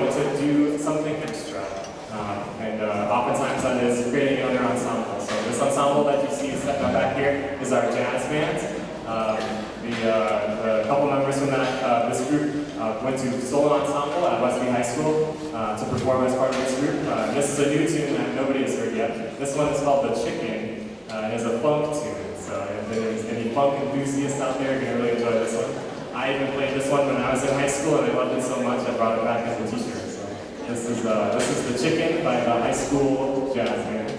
wanted to do something extra. Oftentimes that is creating another ensemble. So this ensemble that you see set back here is our jazz band. The couple members from this group went to solo ensemble at Westby High School to perform as part of this group. This is a new tune that nobody has heard yet. This one is called The Chicken, and it's a funk tune. So if there's any funk enthusiasts out there, you're going to really enjoy this one. I even played this one when I was in high school, and I loved it so much I brought it back as a t-shirt. So this is The Chicken by the high school jazz band.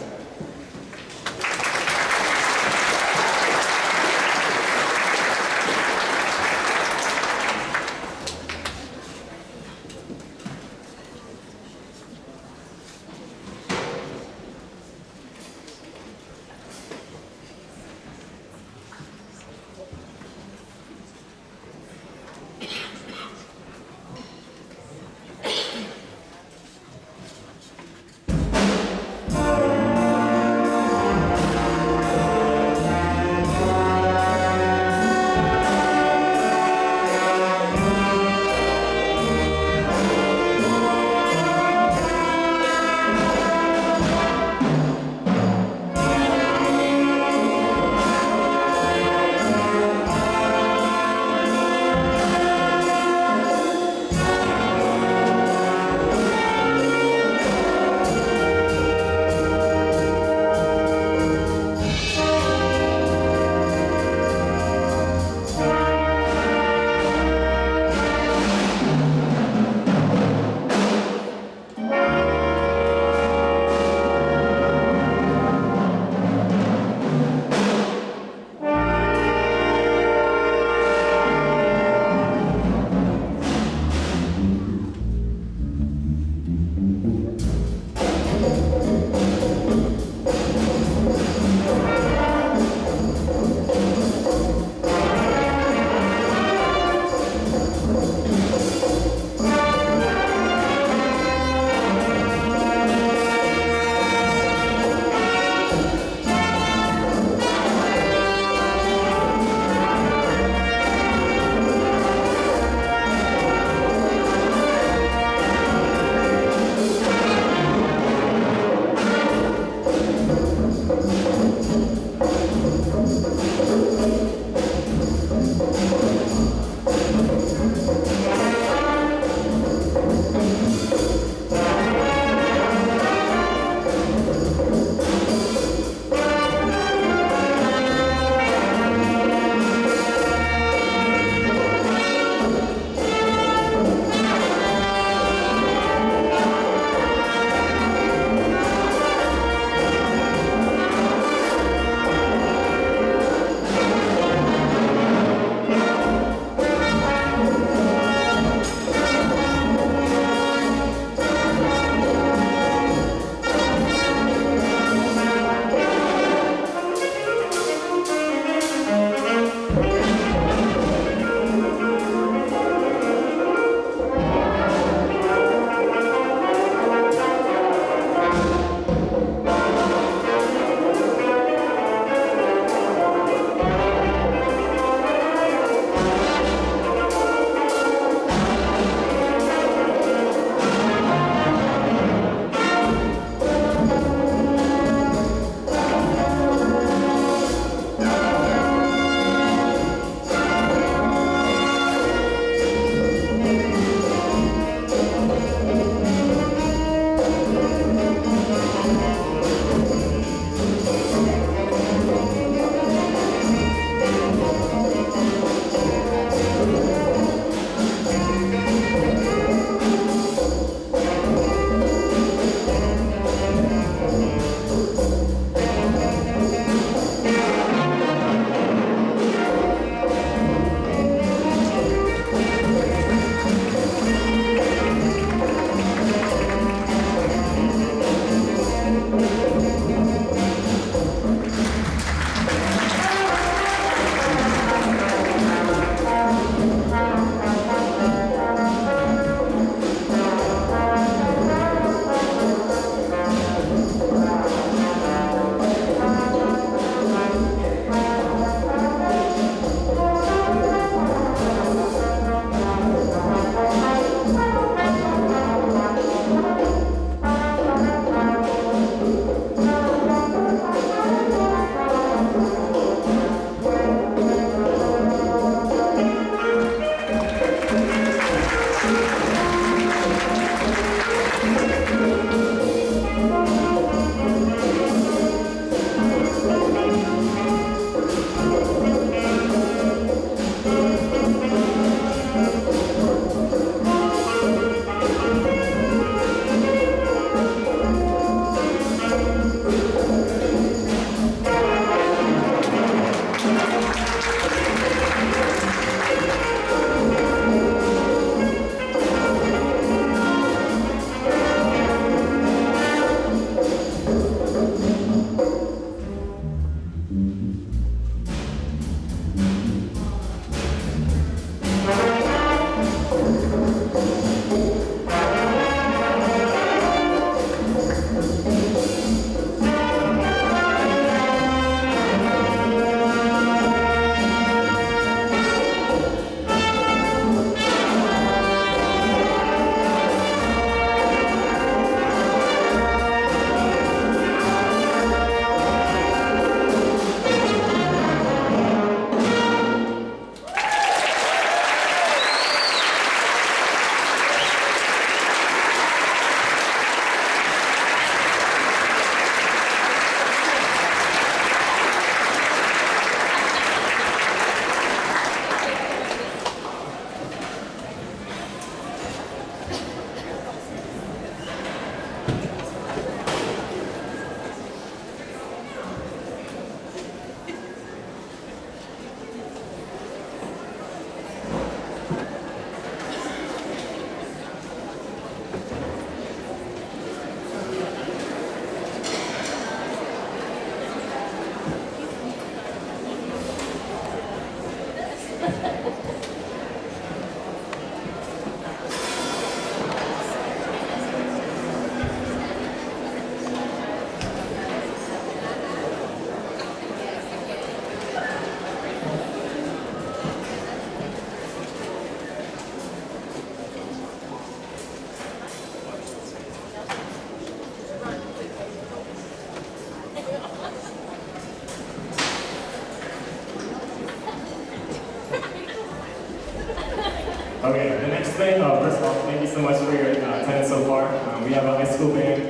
Okay, the next thing, first of all, thank you so much for your attendance so far. We have a high school band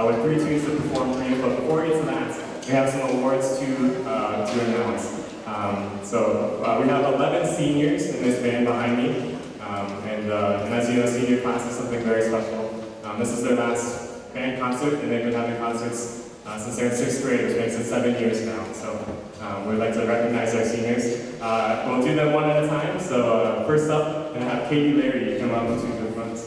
with 3 tunes to perform for you, but before we get to that, we have some awards to announce. We have 11 seniors in this band behind me, and as you know, senior class is something very special. This is their last band concert, and they've been having concerts since they're in 6th grade, which makes it 7 years now. So we'd like to recognize our seniors. We'll do them one at a time. So first up, I'm going to have Katie Larry come up to the front.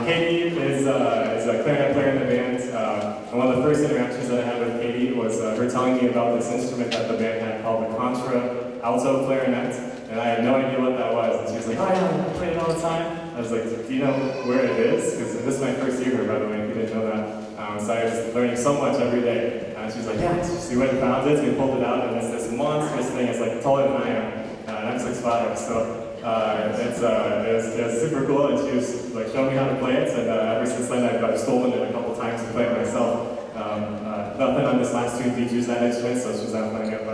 Katie is a clarinet player in the band. And one of the first interactions that I had with Katie was her telling me about this instrument that the band had called the contra alto clarinet. And I had no idea what that was. And she was like, oh yeah, I play it all the time. I was like, do you know where it is? Because this is my first year here, by the way, if you didn't know that. So I was learning so much every day. And she was like, yeah, she went and found it, we pulled it out, and it's this monstrous thing. It's like taller than I am. And I'm 6'5", so it's super cool, and she was like showing me how to play it, and ever since then I've stolen it a couple times to play it myself. Nothing on this last tune features that instrument, so she's not playing it,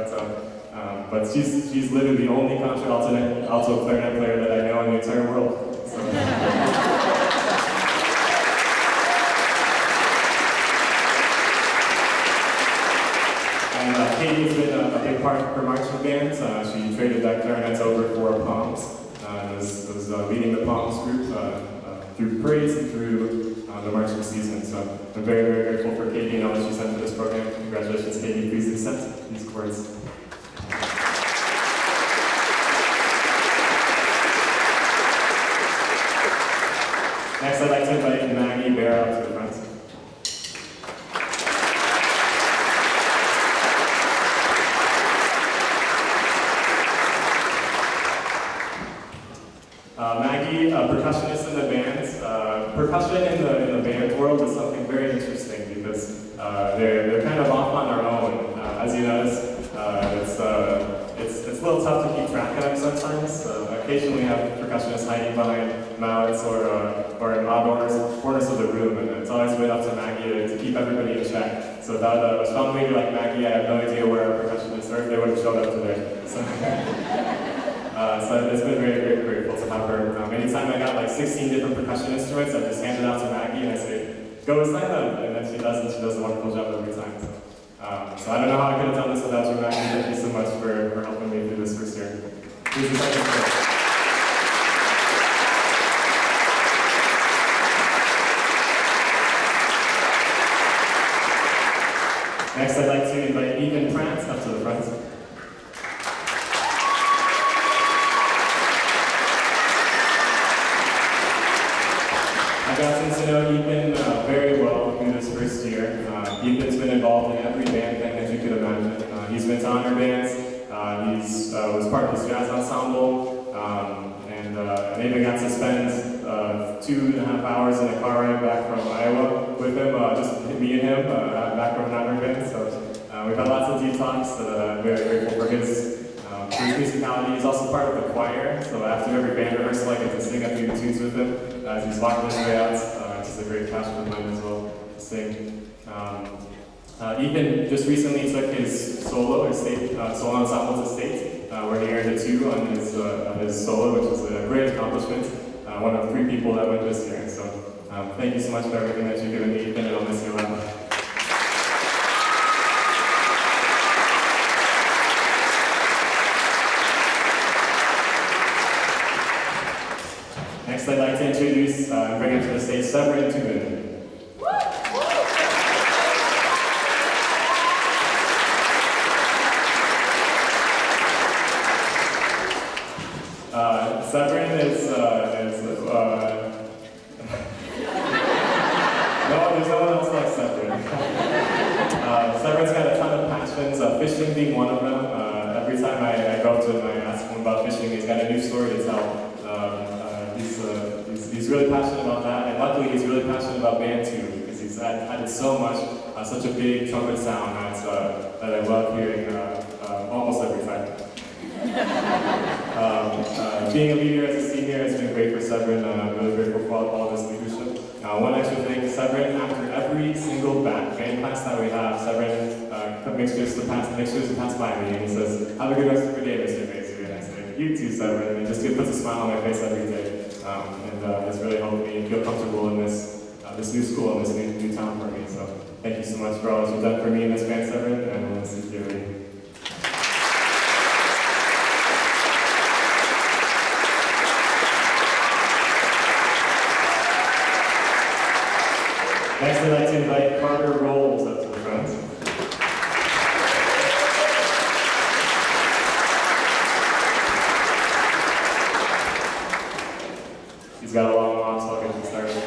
but she's literally the only contra alto clarinet player that I know in the entire world. So. And Katie's been a big part of her marching band. She traded that clarinet over for Palms. Was leading the Palms group through parades and through the marching season. So I'm very, very grateful for Katie and all that she sent to this program. Congratulations, Katie. Please accept these chords. Next, I'd like to invite Maggie Bear up to the front. Maggie, a percussionist in the band. Percussion in the band world is something very interesting because they're kind of off on their own. As you notice, it's a little tough to keep track of them sometimes. Occasionally, we have percussionists hiding behind mallets or in odd corners of the room, and it's always been up to Maggie to keep everybody in check. So without a strong leader like Maggie, I have no idea where our percussionists are if they would have showed up today. So it's been very, very grateful to have her. Anytime I got like 16 different percussion instruments, I just hand it out to Maggie and I say, go assign them. And then she does, and she does a wonderful job every time. So I don't know how I could have done this without you, Maggie. Thank you so much for helping me through this first year. Please be second. Next, I'd like to invite Ethan Prance up to the front. I got to know Ethan very well through this first year. Ethan's been involved in every band thing that you could imagine. He's been to honor bands, he's was part of this jazz ensemble, and even got to spend 2.5 hours in a car ride back from Iowa with him, just me and him, back from an honor band. So we've had lots of deep talks that I'm very grateful for his musicality. He's also part of the choir, so after every band rehearsal I get to sing a few tunes with him as he's walking his way out. It's a great passion of mine as well to sing. Ethan just recently took his solo ensemble to state, where he earned a 2 on his solo, which is a great accomplishment. One of 3 people that went this year. So thank you so much for everything that you've given me, Ethan, and I'll miss you a lot. Next, I'd like to introduce and bring up to the stage Severin Tubin. Severin is no, there's no one else like Severin. Severin's got a ton of passions, fishing being one of them. Every time I go up to him and I ask him about fishing, he's got a new story to tell. He's really passionate about that, and luckily he's really passionate about band too, because he's added so much, such a big trumpet sound that I love hearing almost every time. Being a leader as a senior has been great for Severin. I'm really grateful for all of his leadership. one extra thing, Severin, after every single band class that we have, Severin makes sure to pass by me, and he says, "Have a good rest of your day, Mr. Macy." And I say, "You too, Severin," and he puts a smile on my face every day. It's really helped me feel comfortable in this new school and this new town for me. So thank you so much for all that you've done for me in this band, Severin, and I want to sincerely. Next, I'd like to invite Carter Rolls up to the front. He's got a long walk, so I'll get him started.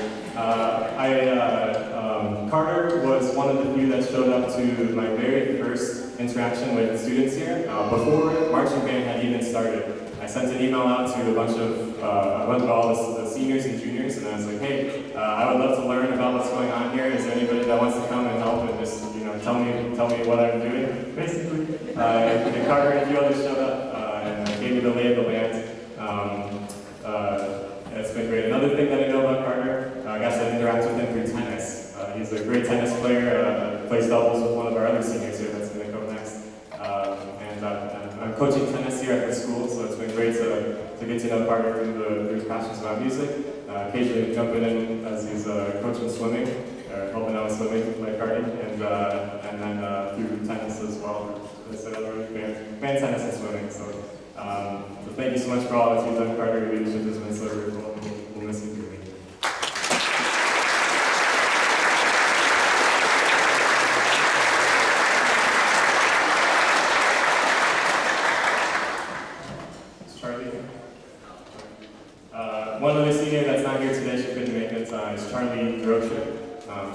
Carter was one of the few that showed up to my very first interaction with students here. Before marching band had even started, I sent an email out to a bunch of all the seniors and juniors, and I was like, "Hey, I would love to learn about what's going on here. Is there anybody that wants to come and help and just tell me what I'm doing, basically?" And Carter and a few others showed up and gave me the lay of the land. It's been great. Another thing that I know about Carter, I got to interact with him through tennis. He's a great tennis player. Plays doubles with one of our other seniors here that's going to come next. I'm coaching tennis here at the school, so it's been great to get to know Carter through his passions about music. Occasionally jumping in as he's coaching swimming, or helping out with swimming like Carter, and then through tennis as well. Band tennis and swimming. So thank you so much for all that you've done, Carter. Your leadership has been so grateful. We'll miss you dearly. One other senior that's not here today, she couldn't make it, is Viroqua.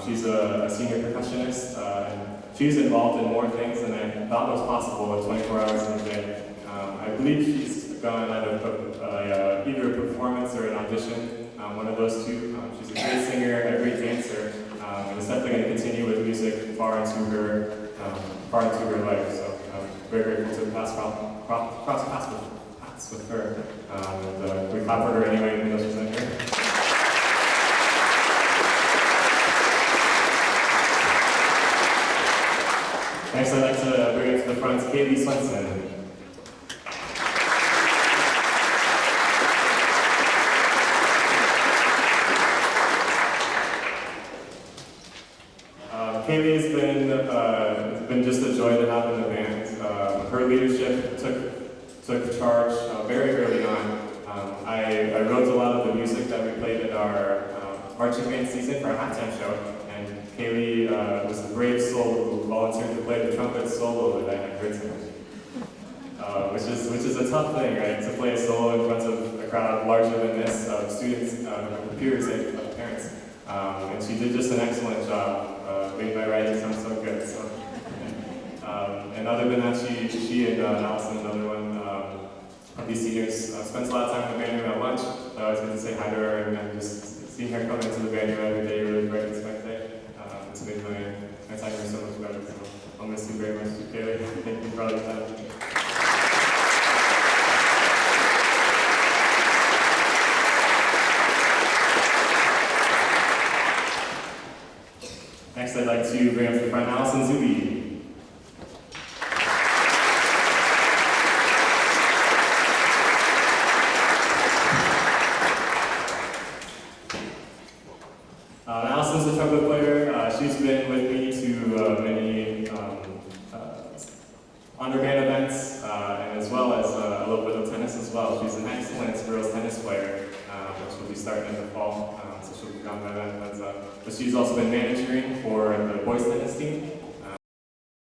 She's a senior percussionist, and she's involved in more things than I thought was possible in 24 hours in a day. I believe she's gone at either a performance or an audition, one of those two. She's a great singer, a great dancer, and is definitely going to continue with music far into her life. So I'm very grateful to cross paths with her. We clap for her anyway, even though she's not here. Next, I'd like to bring it to the front, Kaylee Swenson. Kaylee has been just a joy to have in the band. Her leadership took charge very early on. I wrote a lot of the music that we played in our marching band season for our halftime show, and Kaylee was the brave soul who volunteered to play the trumpet solo that I heard tonight. Which is a tough thing, right? To play a solo in front of a crowd larger than this, of students, peers, and parents. And she did just an excellent job. Made my writing sound so good. So. And other than that, she and Allison, another one of these seniors, spends a lot of time in the band room at lunch. I always get to say hi to her, and just seeing her come into the band room every day really brightens my day. It's made my time here so much better. So I'll miss you very much, Kaylee. Thank you for all your time. Next, I'd like to bring up to the front Allison Zubi. Allison's a trumpet player. She's been with me to many underband events, and as well as a little bit of tennis as well. She's an excellent girls tennis player, which will be starting in the fall, so she'll be gone by then. But she's also been managing for the boys